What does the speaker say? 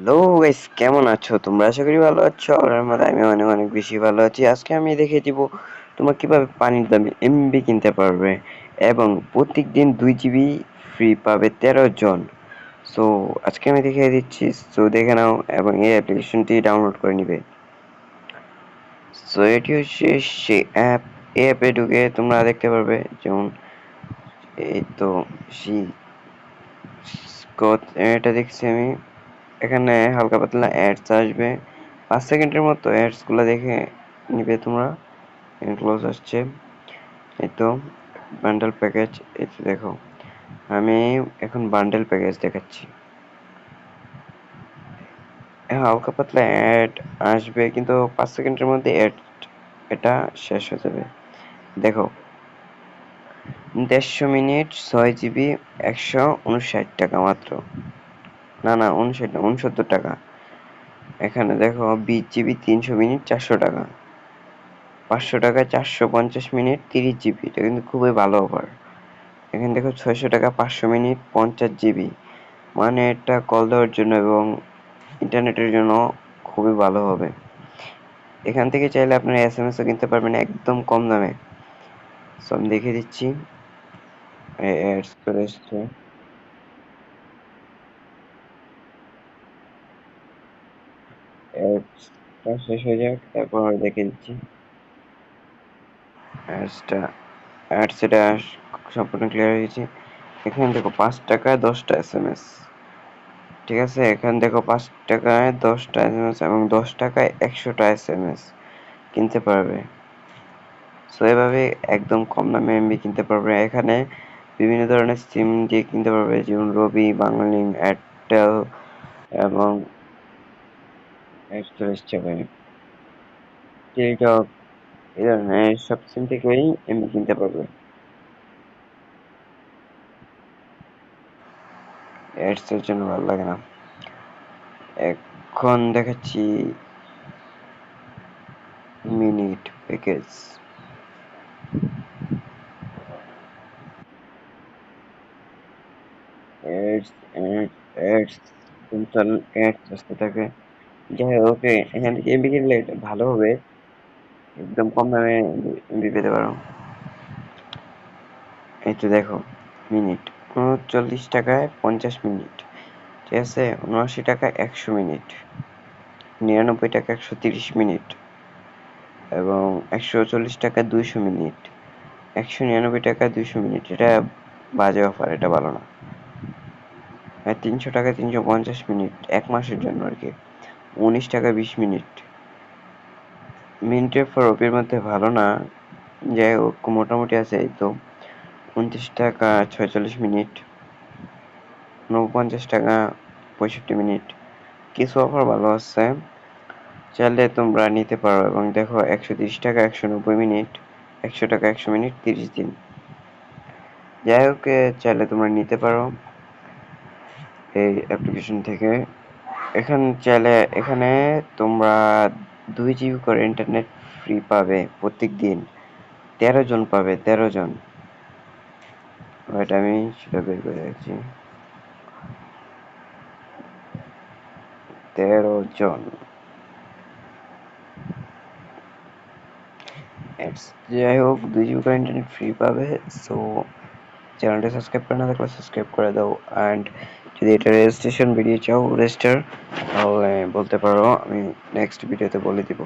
Hello guys, কেমন আছো তোমরা? আশা করি ভালো আছো। আর আমি অনেক অনেক বেশি ভালো আছি। আজকে আমি দেখিয়ে দিব তোমরা কিভাবে পানির দামে এমবি কিনতে পারবে এবং প্রত্যেক দিন 2 জিবি ফ্রি পাবে 13 জন। সো আজকে আমি দেখিয়ে দিচ্ছি। সো দেখে নাও এবং এই অ্যাপ্লিকেশনটি ডাউনলোড করে নিবে। সো এটি হচ্ছে সেই অ্যাপ। এই অ্যাপে ঢুকে তোমরা দেখতে পারবে যেমন এই তো সেই এটা দেখছি আমি। এখানে হালকা পাতলা অ্যাডস আসবে, 5 সেকেন্ডের মতো অ্যাডস গুলা দেখে নিবে তোমরা। ক্লোজ আসছে, এই তো বান্ডেল প্যাকেজ। এই তো দেখো, আমি এখন বান্ডেল প্যাকেজ দেখাচ্ছি। হালকা পাতলা অ্যাড আসবে কিন্তু 5 সেকেন্ডের মধ্যে অ্যাড এটা শেষ হয়ে যাবে। দেখো, 150 মিনিট 6 জিবি 159 টাকা মাত্র। না না, 59 না, 69 টাকা। এখানে দেখো 20 জিবি 300 মিনিট 400 টাকা। 500 টাকায় 450 মিনিট 30 জিবি। এটা কিন্তু খুবই ভালো অফার। এখানে দেখো 600 টাকা 500 মিনিট 50 জিবি। মানে এটা কল দেওয়ার জন্য এবং ইন্টারনেটের জন্য খুবই ভালো হবে। এখান থেকে চাইলে আপনারা এসএমএসও কিনতে পারবেন একদম কম দামে। সো আমি দেখিয়ে দিচ্ছি। অ্যাডস চলে এসছে। অ্যাডসটা শেষ হয়ে যাক, তারপর দেখিয়ে দিচ্ছি। অ্যাডসটা অ্যাডস এটা সম্পূর্ণ ক্লিয়ার হয়ে গেছে। এখানে দেখো 5 টাকায় 10টা এসএমএস। ঠিক আছে, এখানে দেখো 5 টাকায় 10টা এসএমএস এবং 10 টাকায় 100টা এসএমএস কিনতে পারবে। সো এভাবে একদম কম দামে এমবি কিনতে পারবে। এখানে বিভিন্ন ধরনের সিম দিয়ে কিনতে পারবে, যেমন রবি, বাংলালিংক, এয়ারটেল এবং টেলিটক, এই ধরনের সব সিম থেকেই এমবি কিনতে পারবে। এর জন্য ভালো লাগে না। এখন দেখাচ্ছি minute package. Ads ads ads ads আসতে থাকে। যাই হোক, ওকে, এখান থেকে এমবি কিনলে এটা ভালো হবে। একদম কম দামে এমবি পেতে পারো। এই তো দেখো, মিনিট 39 টাকায় 50 মিনিট। ঠিক আছে, 79 টাকায় 100 মিনিট, 99 টাকা 130 মিনিট এবং 140 টাকায় 200 মিনিট, 199 টাকায় 200 মিনিট। এটা বাজে অফার, এটা ভালো না। 300 টাকায় 350 মিনিট 1 মাসের জন্য আর কি। 19 টাকায় 20 মিনিট। মিনিটের পর ওপির মধ্যে ভালো না, যাই হোক মোটামুটি আছে। এই তো 29 টাকা 46 মিনিট, 49 টাকা 65 মিনিট। কিছু অফার ভালো আছে, চাইলে তোমরা নিতে পারো। এবং দেখো 130 টাকা 190 মিনিট, 100 টাকা 100 মিনিট 30 দিন। যাই হোক, চাইলে তোমরা নিতে পারো এই অ্যাপ্লিকেশন থেকে। এখানে তোমরা 2 জিবি করে ইন্টারনেট ফ্রি পাবে প্রত্যেক দিন। 13 জন পাবে, 13 জন। আমি সেটা বের করে রাখছি। 13 জন। যাই হোক, 2 জিবি করে ইন্টারনেট ফ্রি পাবে। সো চ্যানেলটা সাবস্ক্রাইব করে না থাকলে সাবস্ক্রাইব করে দাও। অ্যান্ড যদি এটা রেজিস্ট্রেশন ভিডিও চাও, রেজিস্টার, তাহলে বলতে পারো, আমি নেক্সট ভিডিওতে বলে দিব।